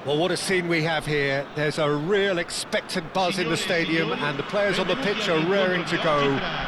Well, what a scene we have here. There's a real expectant buzz in the stadium and the players on the pitch are raring to go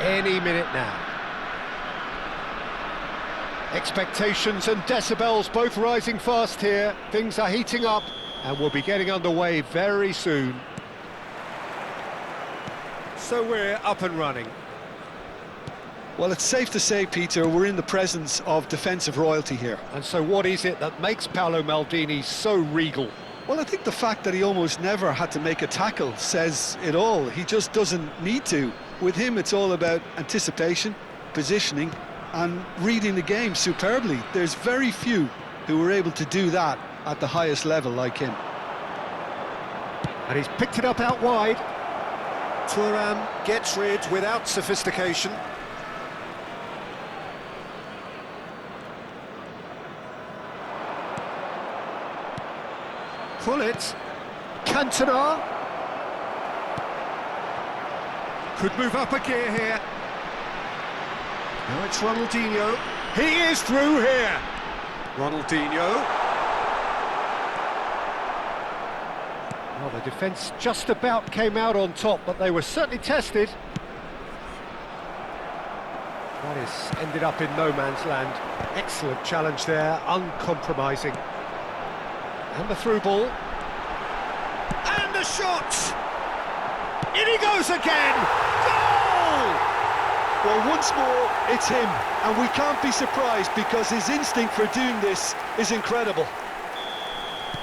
any minute now. Expectations and decibels both rising fast here. Things are heating up and we'll be getting underway very soon. So we're up and running. Well, it's safe to say, Peter, we're in the presence of defensive royalty here. And so what is it that makes Paolo Maldini so regal? Well, I think the fact that he almost never had to make a tackle says it all. He just doesn't need to. With him, it's all about anticipation, positioning, and reading the game superbly. There's very few who are able to do that at the highest level like him. And he's picked it up out wide. Thuram gets rid without sophistication. Pullet, Cantona. Could move up a gear here. Now it's Ronaldinho. He is through here. Ronaldinho. Well, the defence just about came out on top, but they were certainly tested. That is ended up in no man's land. Excellent challenge there, uncompromising. And the through ball. And the shot! In he goes again! Goal! Well, once more, it's him, and we can't be surprised because his instinct for doing this is incredible.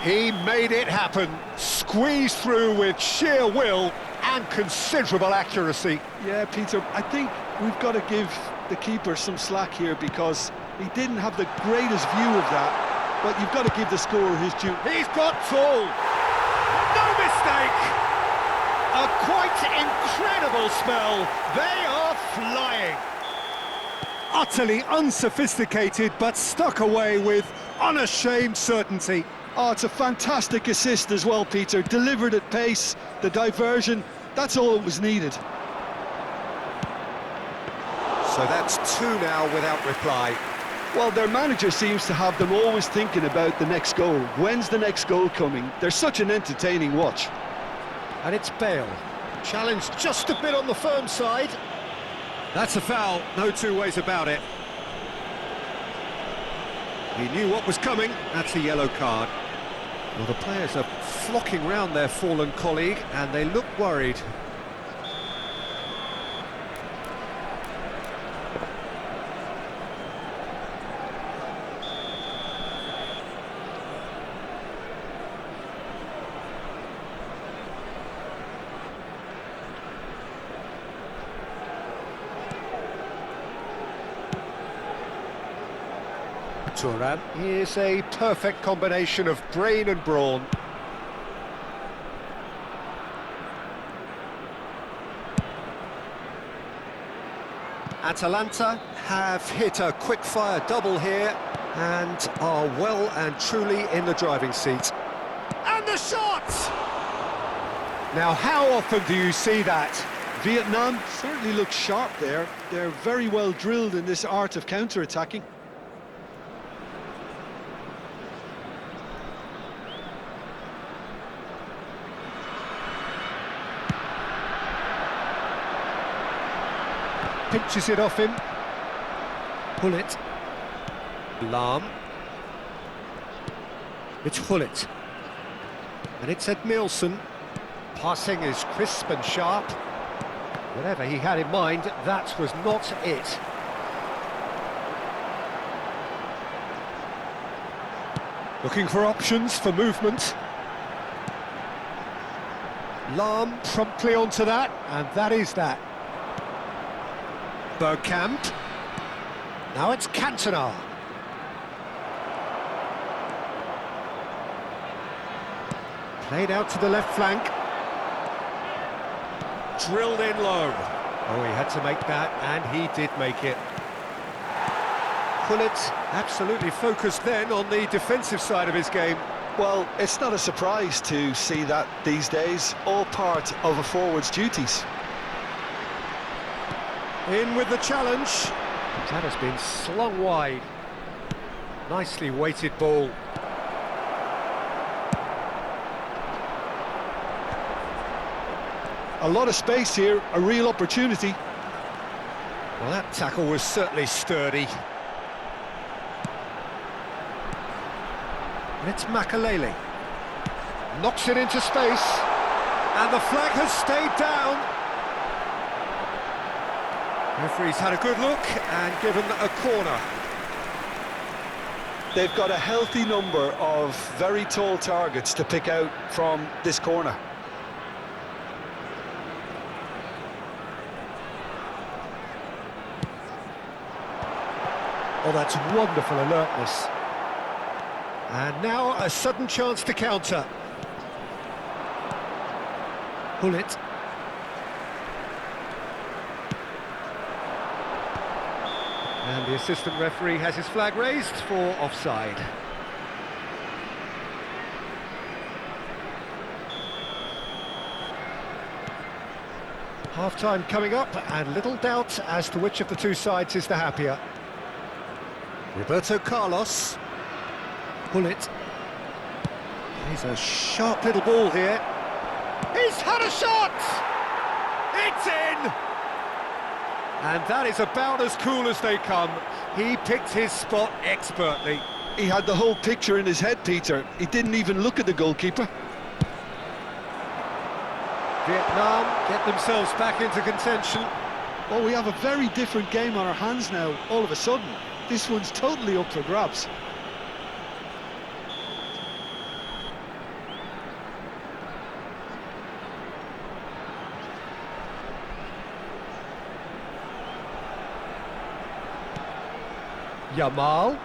He made it happen, squeezed through with sheer will and considerable accuracy. Yeah, Peter, I think we've got to give the keeper some slack here because he didn't have the greatest view of that. But you've got to give the scorer his due. He's got full. No mistake. A quite incredible spell. They are flying. Utterly unsophisticated, but stuck away with unashamed certainty. Oh, it's a fantastic assist as well, Peter. Delivered at pace, the diversion, that's all that was needed. So that's two now without reply. Well, their manager seems to have them always thinking about the next goal. When's the next goal coming? They're such an entertaining watch. And it's Bale. Challenged just a bit on the firm side. That's a foul, no two ways about it. He knew what was coming, that's a yellow card. Well, the players are flocking round their fallen colleague and they look worried. Thuram is a perfect combination of brain and brawn. Atalanta have hit a quick-fire double here and are well and truly in the driving seat. And the shot! Now, how often do you see that? Vietnam certainly looks sharp there. They're very well drilled in this art of counter-attacking. Pinches it off him. Pullet. Lahm. It's Pullet. And it's Edmilson. Passing is crisp and sharp. Whatever he had in mind, that was not it. Looking for options for movement. Lahm promptly onto that, and that is that. Bergkamp. Now it's Cantona. Played out to the left flank. Drilled in low. Oh, he had to make that, and he did make it. Pullet absolutely focused then on the defensive side of his game. Well, it's not a surprise to see that these days, all part of a forward's duties. In with the challenge. That has been slung wide. Nicely weighted ball. A lot of space here, a real opportunity. Well, that tackle was certainly sturdy. And it's Makalele. Knocks it into space. And the flag has stayed down. Referee's had a good look and given a corner. They've got a healthy number of very tall targets to pick out from this corner. Oh, that's wonderful alertness. And now a sudden chance to counter. Pull it. And the assistant referee has his flag raised for offside. Half-time coming up, and little doubt as to which of the two sides is the happier. Roberto Carlos. Pull it. He's a sharp little ball here. He's had a shot! It's in! And that is about as cool as they come. He picked his spot expertly. He had the whole picture in his head, Peter. He didn't even look at the goalkeeper. Vietnam get themselves back into contention. Oh, we have a very different game on our hands now, all of a sudden. This one's totally up for grabs. Yamal.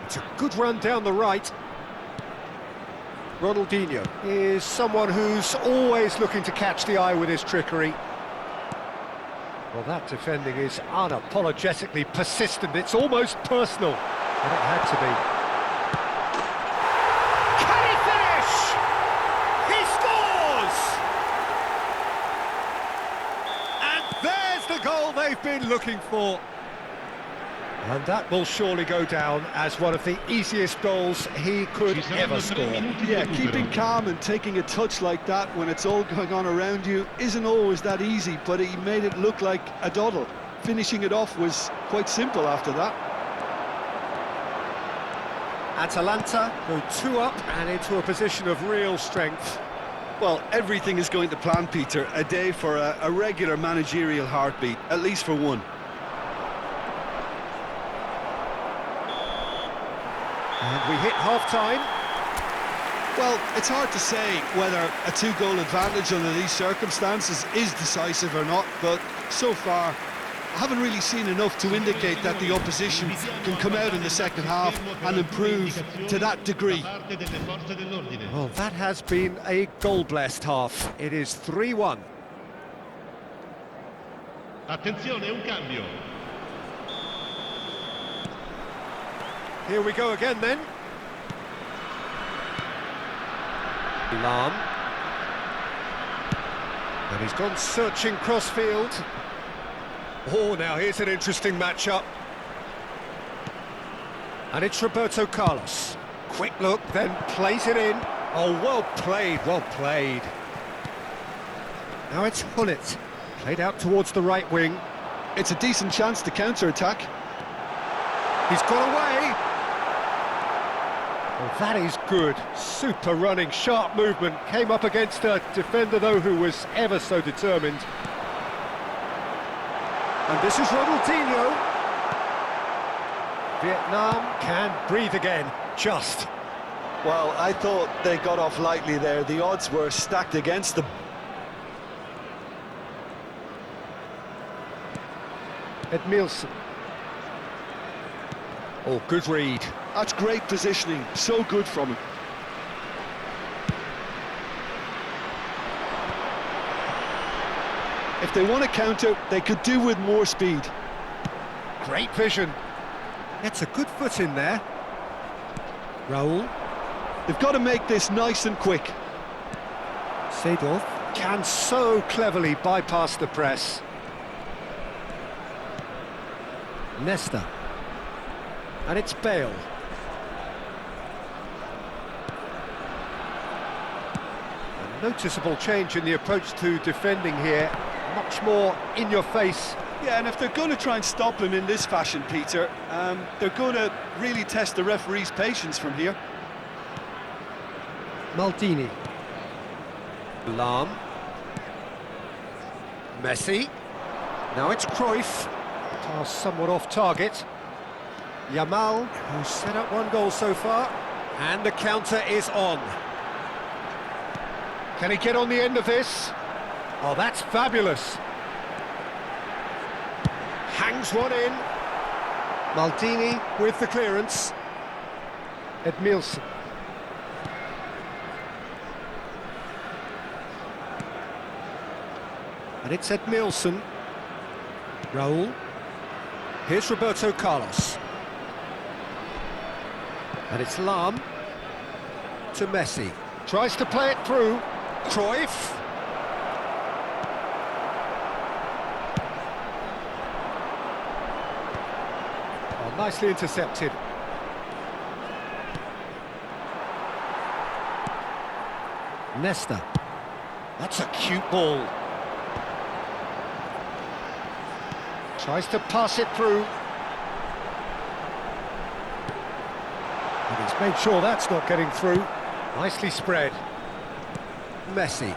It's a good run down the right. Ronaldinho is someone who's always looking to catch the eye with his trickery. Well, that defending is unapologetically persistent. It's almost personal, and it had to be. Can he finish? He scores! And there's the goal they've been looking for. And that will surely go down as one of the easiest goals he could ever score. Yeah, keeping calm and taking a touch like that when it's all going on around you isn't always that easy, but he made it look like a doddle. Finishing it off was quite simple after that. Atalanta go 2 up and into a position of real strength. Well, everything is going to plan, Peter. A day for a regular managerial heartbeat, at least for one. And we hit half-time. Well, it's hard to say whether a 2-goal advantage under these circumstances is decisive or not, but so far I haven't really seen enough to indicate that the opposition can come out in the second half and improve to that degree. Well, that has been a goal-blessed half. It is 3-1. Attenzione, un cambio. Here we go again then. Lam. And he's gone searching cross-field. Oh, now here's an interesting matchup. And it's Roberto Carlos. Quick look, then plays it in. Oh, well played, well played. Now it's Hullet. Played out towards the right wing. It's a decent chance to counter-attack. He's got away. Well, that is good. Super running, sharp movement. Came up against a defender, though, who was ever so determined. And this is Ronaldinho. Vietnam can breathe again, just. Well, I thought they got off lightly there. The odds were stacked against them. Edmilson. Oh, good read. That's great positioning, so good from him. If they want to counter, they could do with more speed. Great vision. Gets a good foot in there. Raul. They've got to make this nice and quick. Seedorf can so cleverly bypass the press. Nesta. And it's Bale. Noticeable change in the approach to defending here. Much more in your face. Yeah, and if they're going to try and stop him in this fashion, Peter, they're going to really test the referee's patience from here. Maldini. Lahm. Messi. Now it's Cruyff. Pass somewhat off target. Yamal, who's set up one goal so far. And the counter is on. Can he get on the end of this? Oh, that's fabulous. Hangs one in. Maldini with the clearance. Edmilson. And it's Edmilson. Raul. Here's Roberto Carlos. And it's Lahm to Messi. Tries to play it through. Cruyff. Oh, nicely intercepted. Nesta. That's a cute ball. Tries to pass it through. And he's made sure that's not getting through. Nicely spread. Messi.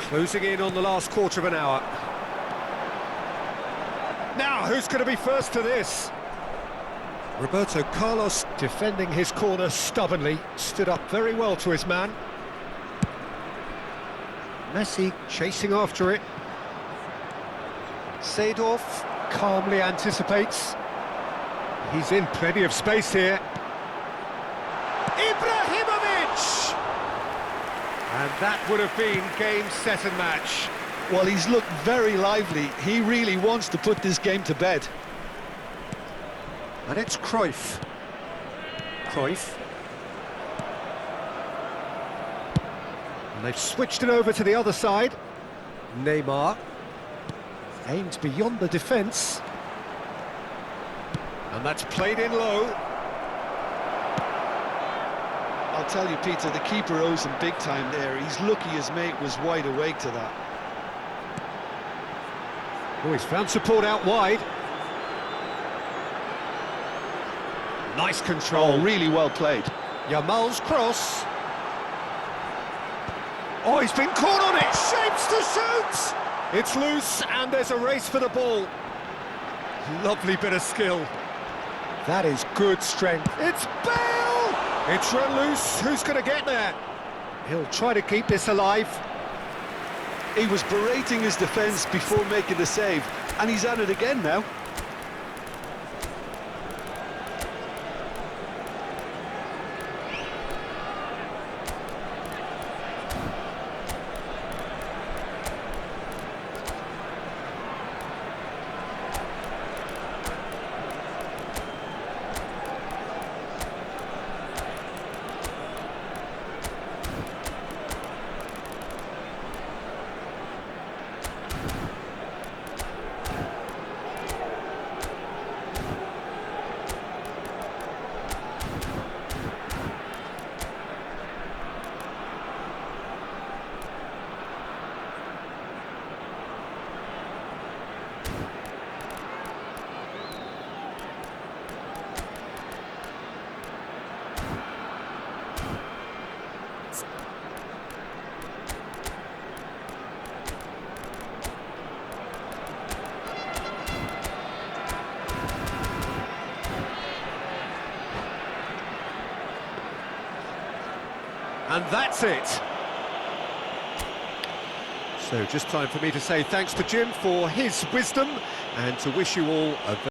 Closing in on the last quarter of an hour. Now, who's going to be first to this? Roberto Carlos defending his corner stubbornly. Stood up very well to his man. Messi chasing after it. Seedorf calmly anticipates. He's in plenty of space here. Ibrahimovic! And that would have been game, set and match. Well, he's looked very lively. He really wants to put this game to bed. And it's Cruyff. Cruyff. And they've switched it over to the other side. Neymar. Aims beyond the defence. And that's played in low. I'll tell you, Peter, the keeper owes him big time there. He's lucky his mate was wide awake to that. Oh, he's found support out wide. Nice control. Oh, really well played. Yamal's cross. Oh, he's been caught on it. Shapes to shoot. It's loose, and there's a race for the ball. Lovely bit of skill. That is good strength. It's Bale! It's run loose. Who's going to get there? He'll try to keep this alive. He was berating his defence before making the save, and he's at it again now. And that's it. So just time for me to say thanks to Jim for his wisdom and to wish you all a